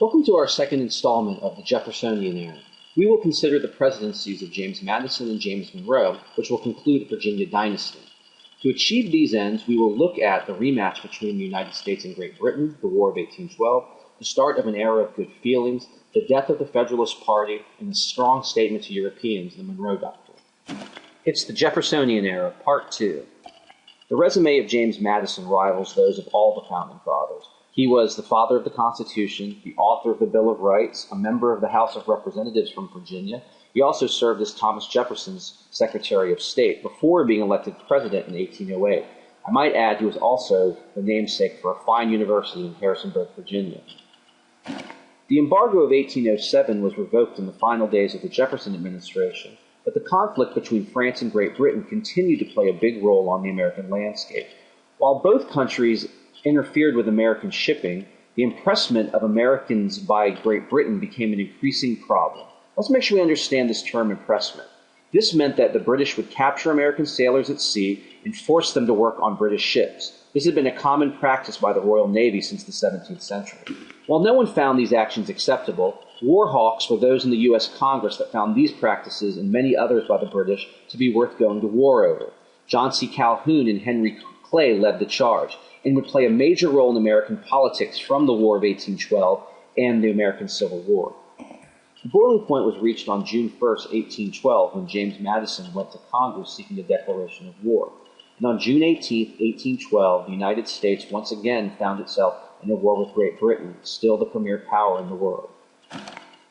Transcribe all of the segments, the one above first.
Welcome to our second installment of the Jeffersonian era. We will consider the presidencies of James Madison and James Monroe, which will conclude the Virginia dynasty. To achieve these ends, we will look at the rematch between the United States and Great Britain, the War of 1812, the start of an era of good feelings, the death of the Federalist Party, and the strong statement to Europeans, the Monroe Doctrine. It's the Jeffersonian era, Part 2. The resume of James Madison rivals those of all the Founding Fathers. He was the father of the Constitution, the author of the Bill of Rights, a member of the House of Representatives from Virginia. He also served as Thomas Jefferson's Secretary of State before being elected president in 1808. I might add he was also the namesake for a fine university in Harrisonburg, Virginia. The embargo of 1807 was revoked in the final days of the Jefferson administration, but the conflict between France and Great Britain continued to play a big role on the American landscape. While both countries interfered with American shipping, the impressment of Americans by Great Britain became an increasing problem. Let's make sure we understand this term impressment. This meant that the British would capture American sailors at sea and force them to work on British ships. This had been a common practice by the Royal Navy since the 17th century. While no one found these actions acceptable, war hawks were those in the U.S. Congress that found these practices and many others by the British to be worth going to war over. John C. Calhoun and Henry Clay led the charge and would play a major role in American politics from the War of 1812 and the American Civil War. The boiling point was reached on June 1, 1812, when James Madison went to Congress seeking a declaration of war. And on June 18, 1812, the United States once again found itself in a war with Great Britain, still the premier power in the world. There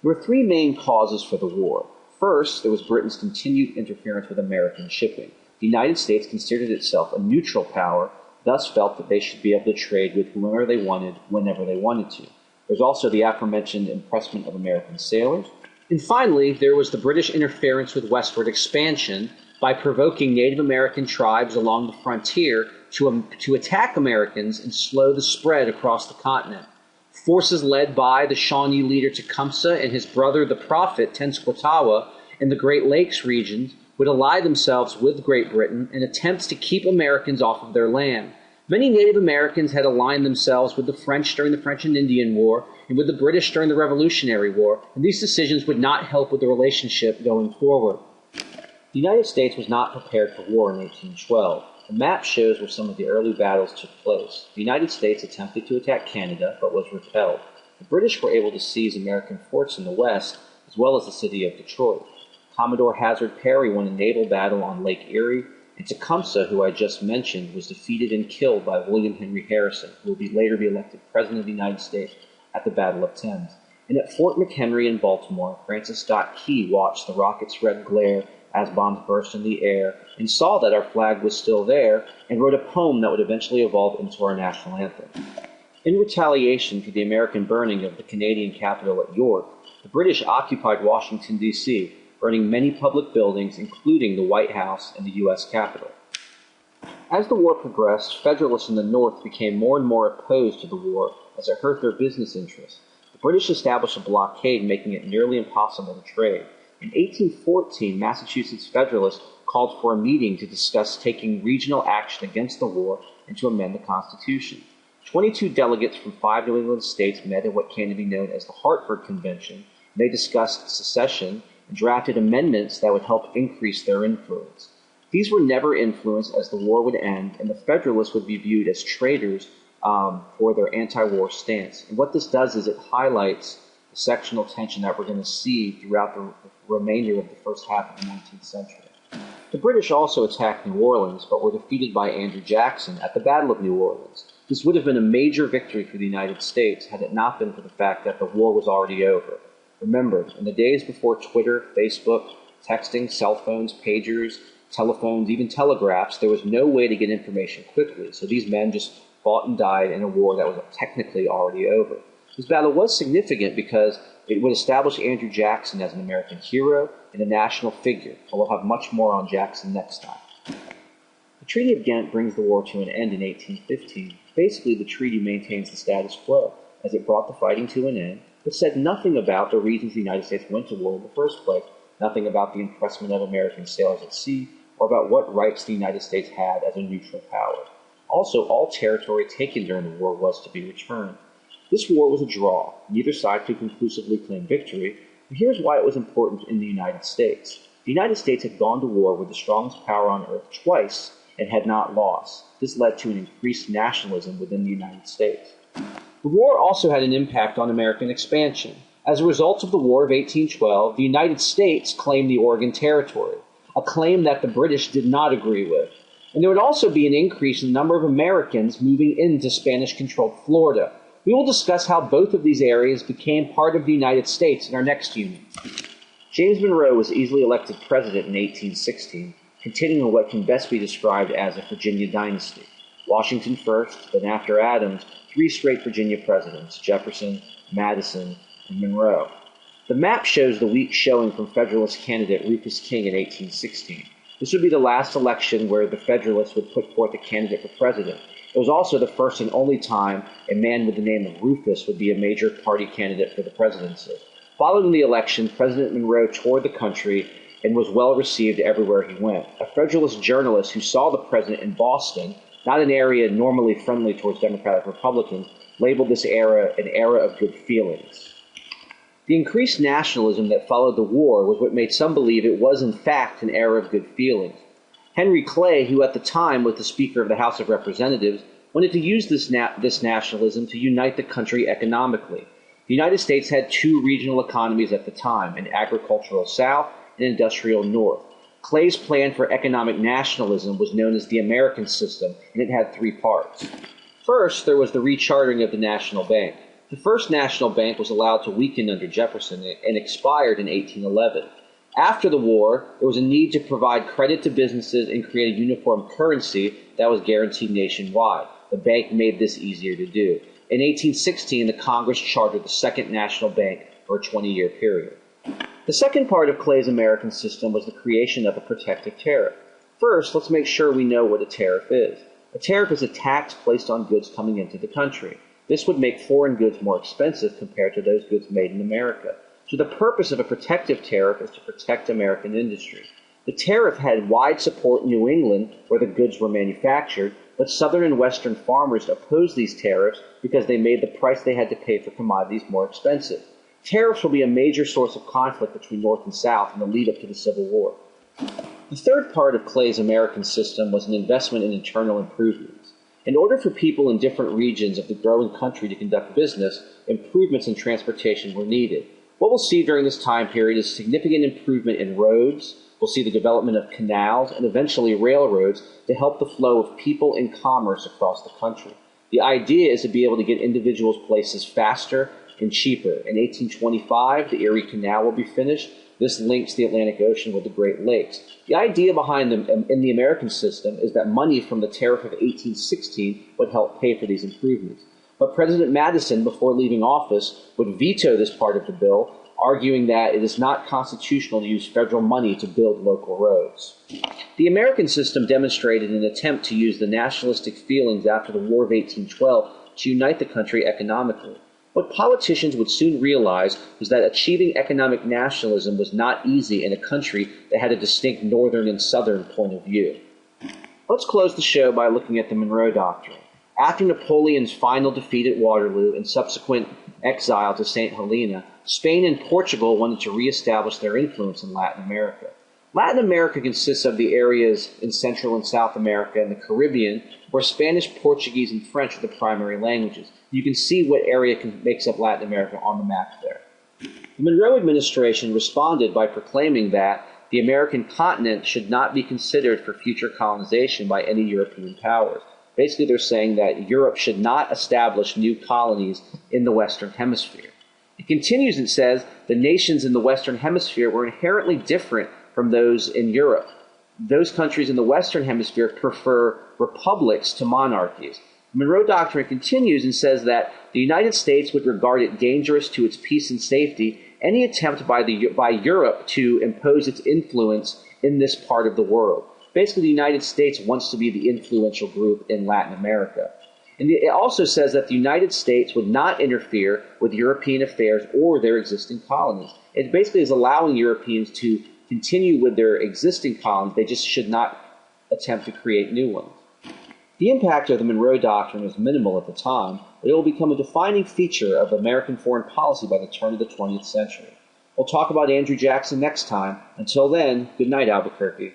were three main causes for the war. First, there was Britain's continued interference with American shipping. The United States considered itself a neutral power, thus felt that they should be able to trade with whomever they wanted, whenever they wanted to. There's also the aforementioned impressment of American sailors. And finally, there was the British interference with westward expansion by provoking Native American tribes along the frontier to attack Americans and slow the spread across the continent. Forces led by the Shawnee leader Tecumseh and his brother, the prophet Tenskwatawa, in the Great Lakes regions would ally themselves with Great Britain in attempts to keep Americans off of their land. Many Native Americans had aligned themselves with the French during the French and Indian War and with the British during the Revolutionary War, and these decisions would not help with the relationship going forward. The United States was not prepared for war in 1812. The map shows where some of the early battles took place. The United States attempted to attack Canada, but was repelled. The British were able to seize American forts in the west, as well as the city of Detroit. Commodore Hazard Perry won a naval battle on Lake Erie, and Tecumseh, who I just mentioned, was defeated and killed by William Henry Harrison, who would later be elected President of the United States at the Battle of Thames. And at Fort McHenry in Baltimore, Francis Scott Key watched the rocket's red glare as bombs burst in the air and saw that our flag was still there and wrote a poem that would eventually evolve into our national anthem. In retaliation for the American burning of the Canadian capital at York, the British occupied Washington, D.C., burning many public buildings, including the White House and the U.S. Capitol. As the war progressed, Federalists in the North became more and more opposed to the war as it hurt their business interests. The British established a blockade, making it nearly impossible to trade. In 1814, Massachusetts Federalists called for a meeting to discuss taking regional action against the war and to amend the Constitution. 22 delegates from 5 New England states met at what came to be known as the Hartford Convention, and they discussed secession and drafted amendments that would help increase their influence. These were never influenced, as the war would end, and the Federalists would be viewed as traitors for their anti-war stance. And what this does is it highlights the sectional tension that we're going to see throughout the remainder of the first half of the 19th century. The British also attacked New Orleans, but were defeated by Andrew Jackson at the Battle of New Orleans. This would have been a major victory for the United States had it not been for the fact that the war was already over. Remember, in the days before Twitter, Facebook, texting, cell phones, pagers, telephones, even telegraphs, there was no way to get information quickly, so these men just fought and died in a war that was technically already over. This battle was significant because it would establish Andrew Jackson as an American hero and a national figure, but we'll have much more on Jackson next time. The Treaty of Ghent brings the war to an end in 1815. Basically, the treaty maintains the status quo, as it brought the fighting to an end, but said nothing about the reasons the United States went to war in the first place, nothing about the impressment of American sailors at sea, or about what rights the United States had as a neutral power. Also, all territory taken during the war was to be returned. This war was a draw. Neither side could conclusively claim victory, but here's why it was important in the United States. The United States had gone to war with the strongest power on earth twice and had not lost. This led to an increased nationalism within the United States. The war also had an impact on American expansion. As a result of the War of 1812, the United States claimed the Oregon Territory, a claim that the British did not agree with. And there would also be an increase in the number of Americans moving into Spanish-controlled Florida. We will discuss how both of these areas became part of the United States in our next unit. James Monroe was easily elected president in 1816, continuing what can best be described as a Virginia dynasty. Washington first, then after Adams, 3 straight Virginia presidents, Jefferson, Madison, and Monroe. The map shows the weak showing from Federalist candidate Rufus King in 1816. This would be the last election where the Federalists would put forth a candidate for president. It was also the first and only time a man with the name of Rufus would be a major party candidate for the presidency. Following the election, President Monroe toured the country and was well received everywhere he went. A Federalist journalist who saw the president in Boston, not an area normally friendly towards Democratic Republicans, labeled this era an era of good feelings. The increased nationalism that followed the war was what made some believe it was in fact an era of good feelings. Henry Clay, who at the time was the Speaker of the House of Representatives, wanted to use this nationalism to unite the country economically. The United States had 2 regional economies at the time, an agricultural South and an industrial North. Clay's plan for economic nationalism was known as the American system, and it had 3 parts. First, there was the rechartering of the National Bank. The first national bank was allowed to weaken under Jefferson and expired in 1811. After the war, there was a need to provide credit to businesses and create a uniform currency that was guaranteed nationwide. The bank made this easier to do. In 1816, the Congress chartered the Second National Bank for a 20-year period. The second part of Clay's American system was the creation of a protective tariff. First, let's make sure we know what a tariff is. A tariff is a tax placed on goods coming into the country. This would make foreign goods more expensive compared to those goods made in America. So the purpose of a protective tariff is to protect American industry. The tariff had wide support in New England, where the goods were manufactured, but southern and western farmers opposed these tariffs because they made the price they had to pay for commodities more expensive. Tariffs will be a major source of conflict between North and South in the lead-up to the Civil War. The third part of Clay's American system was an investment in internal improvements. In order for people in different regions of the growing country to conduct business, improvements in transportation were needed. What we'll see during this time period is significant improvement in roads. We'll see the development of canals and eventually railroads to help the flow of people and commerce across the country. The idea is to be able to get individuals places faster and cheaper. In 1825, the Erie Canal will be finished. This links the Atlantic Ocean with the Great Lakes. The idea behind them in the American system is that money from the tariff of 1816 would help pay for these improvements. But President Madison, before leaving office, would veto this part of the bill, arguing that it is not constitutional to use federal money to build local roads. The American system demonstrated an attempt to use the nationalistic feelings after the War of 1812 to unite the country economically. What politicians would soon realize was that achieving economic nationalism was not easy in a country that had a distinct northern and southern point of view. Let's close the show by looking at the Monroe Doctrine. After Napoleon's final defeat at Waterloo and subsequent exile to St. Helena, Spain and Portugal wanted to reestablish their influence in Latin America. Latin America consists of the areas in Central and South America and the Caribbean, where Spanish, Portuguese, and French are the primary languages. You can see what area makes up Latin America on the map there. The Monroe administration responded by proclaiming that the American continent should not be considered for future colonization by any European powers. Basically, they're saying that Europe should not establish new colonies in the Western Hemisphere. It continues and says the nations in the Western Hemisphere were inherently different from those in Europe. Those countries in the Western Hemisphere prefer republics to monarchies. The Monroe Doctrine continues and says that the United States would regard it dangerous to its peace and safety any attempt by Europe to impose its influence in this part of the world. Basically, the United States wants to be the influential group in Latin America. And it also says that the United States would not interfere with European affairs or their existing colonies. It basically is allowing Europeans to continue with their existing colonies. They just should not attempt to create new ones. The impact of the Monroe Doctrine was minimal at the time. It will become a defining feature of American foreign policy by the turn of the 20th century. We'll talk about Andrew Jackson next time. Until then, good night, Albuquerque.